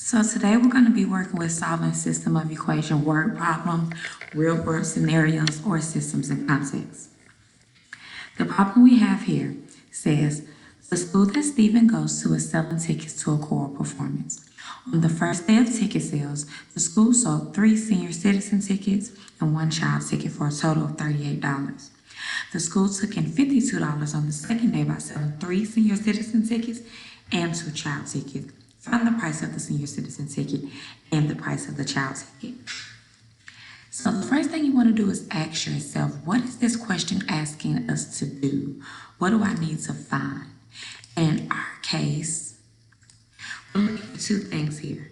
So today we're going to be working with solving system of equation word problems, real world scenarios, or systems and concepts. The problem we have here says, the school that Stephen goes to is selling tickets to a choral performance. On the first day of ticket sales, the school sold 3 senior citizen tickets and 1 child ticket for a total of $38. The school took in $52 on the second day by selling 3 senior citizen tickets and 2 child tickets. Find the price of the senior citizen ticket and the price of the child ticket. So the first thing you want to do is ask yourself, what is this question asking us to do? What do I need to find? In our case, we're looking for 2 things here.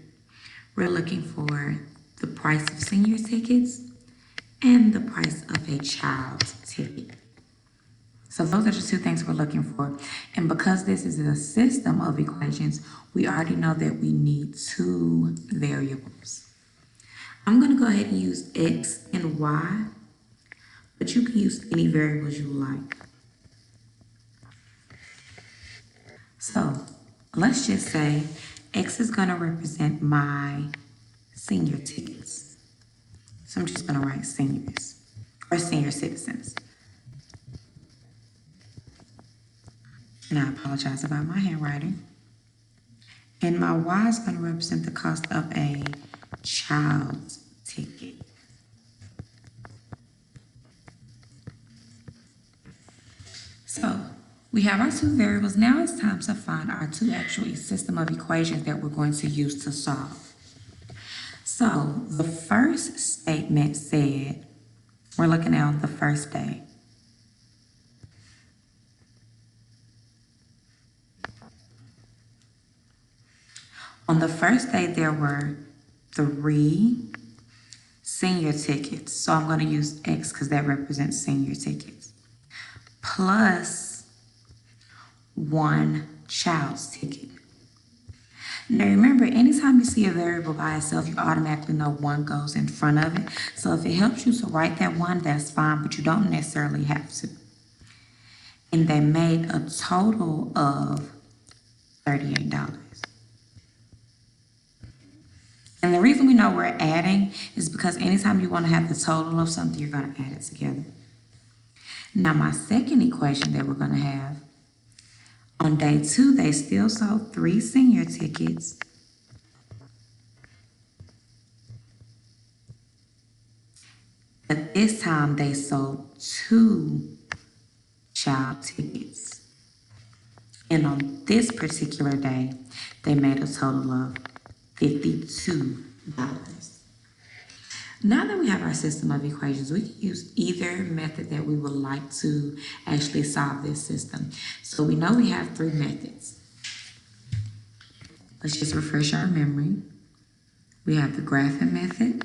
We're looking for the price of senior tickets and the price of a child ticket. So those are the 2 things we're looking for. And because this is a system of equations, we already know that we need 2 variables. I'm going to go ahead and use x and y, but you can use any variables you like. So let's just say x is going to represent my senior tickets. So I'm just going to write seniors or senior citizens. And I apologize about my handwriting. And my y is going to represent the cost of a child's ticket. So we have our 2 variables. Now it's time to find our 2 actual system of equations that we're going to use to solve. So the first statement said, we're looking at on the first day. On the first day, there were 3 senior tickets. So I'm going to use X because that represents senior tickets. Plus 1 child's ticket. Now remember, anytime you see a variable by itself, you automatically know 1 goes in front of it. So if it helps you to write that 1, that's fine, but you don't necessarily have to. And they made a total of $38. And the reason we know we're adding is because anytime you want to have the total of something, you're going to add it together. Now, my second equation that we're going to have, on day 2, they still sold 3 senior tickets. But this time, they sold 2 child tickets. And on this particular day, they made a total of $52. Now that we have our system of equations, we can use either method that we would like to actually solve this system. So we know we have 3 methods. Let's just refresh our memory. We have the graphing method.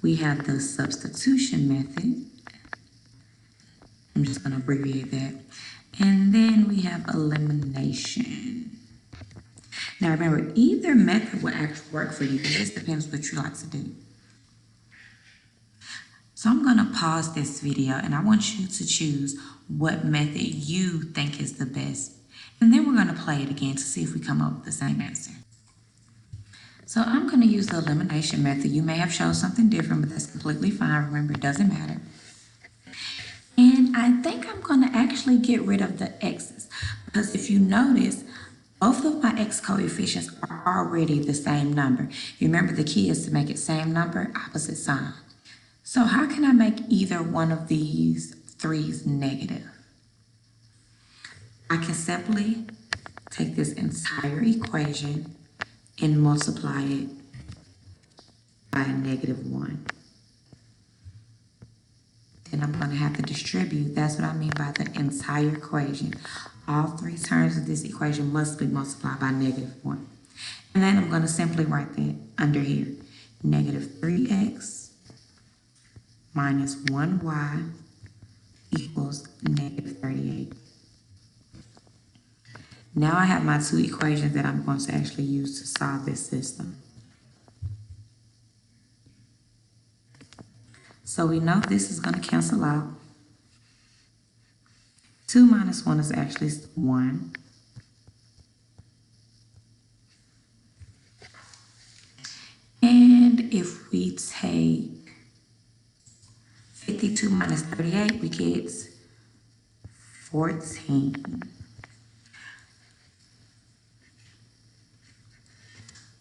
We have the substitution method. I'm just going to abbreviate that. And then we have elimination. Now remember, either method will actually work for you. It just depends what you like to do. So I'm going to pause this video and I want you to choose what method you think is the best. And then we're going to play it again to see if we come up with the same answer. So I'm going to use the elimination method. You may have shown something different, but that's completely fine. Remember, it doesn't matter. And I think I'm going to actually get rid of the x's because if you notice, both of my x coefficients are already the same number. You remember the key is to make it same number, opposite sign. So how can I make either one of these 3's negative? I can simply take this entire equation and multiply it by a -1. Then I'm going to have to distribute. That's what I mean by the entire equation. All 3 terms of this equation must be multiplied by -1. And then I'm going to simply write that under here. -3x minus 1y equals -38. Now I have my 2 equations that I'm going to actually use to solve this system. So we know this is going to cancel out. 2 minus 1 is actually 1. if we take 52 minus 38, we get 14.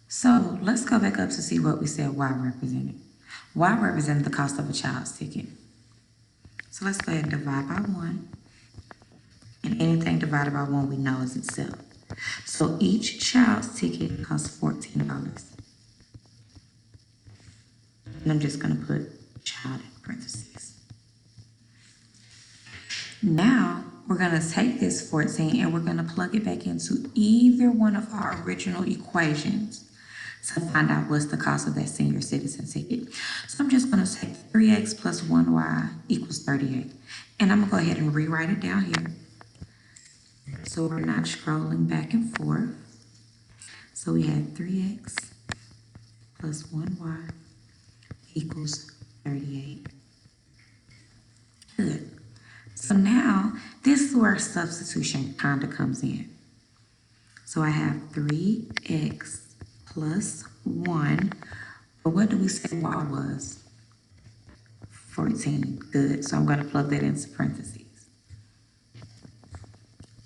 So let's go back up to see what we said Y represented. Y represented the cost of a child's ticket. So let's go ahead and divide by 1. And anything divided by 1 we know is itself. So each child's ticket costs $14. And I'm just going to put child in parentheses. Now, we're going to take this 14 and we're going to plug it back into either one of our original equations to find out what's the cost of that senior citizen ticket. So I'm just going to take 3x plus 1y equals 38. And I'm going to go ahead and rewrite it down here. So we're not scrolling back and forth. So we had 3x plus 1y equals 38. Good. So now, this is where substitution kind of comes in. So I have 3x plus 1. But what do we say y was? 14. Good. So I'm going to plug that into parentheses.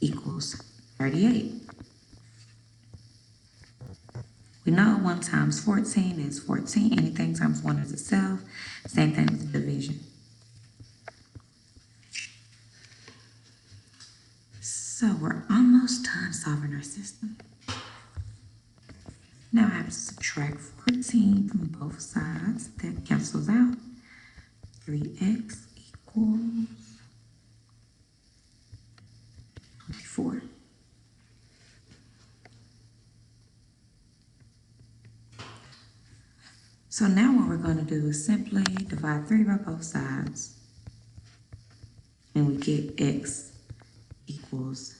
Equals 38. We know 1 times 14 is 14. Anything times 1 is itself. Same thing with division. So we're almost done solving our system. Now I have to subtract 14 from both sides. That cancels out. 3x equals 24. So now what we're going to do is simply divide 3 by both sides. And we get x equals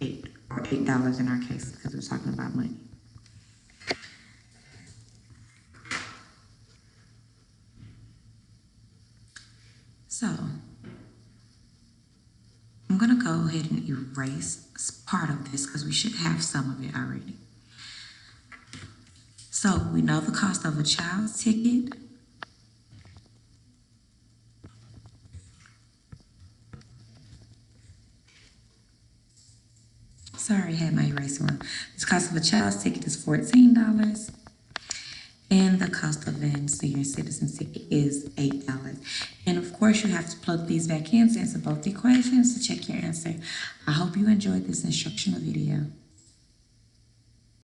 8, or $8 in our case, because we're talking about money. So, I'm going to go ahead and erase part of this, because we should have some of it already. So, we know the cost of a child's ticket. Sorry, I had my eraser on. The cost of a child's ticket is $14. And the cost of a senior citizen ticket is $8. And of course, you have to plug these back in to answer both equations to check your answer. I hope you enjoyed this instructional video.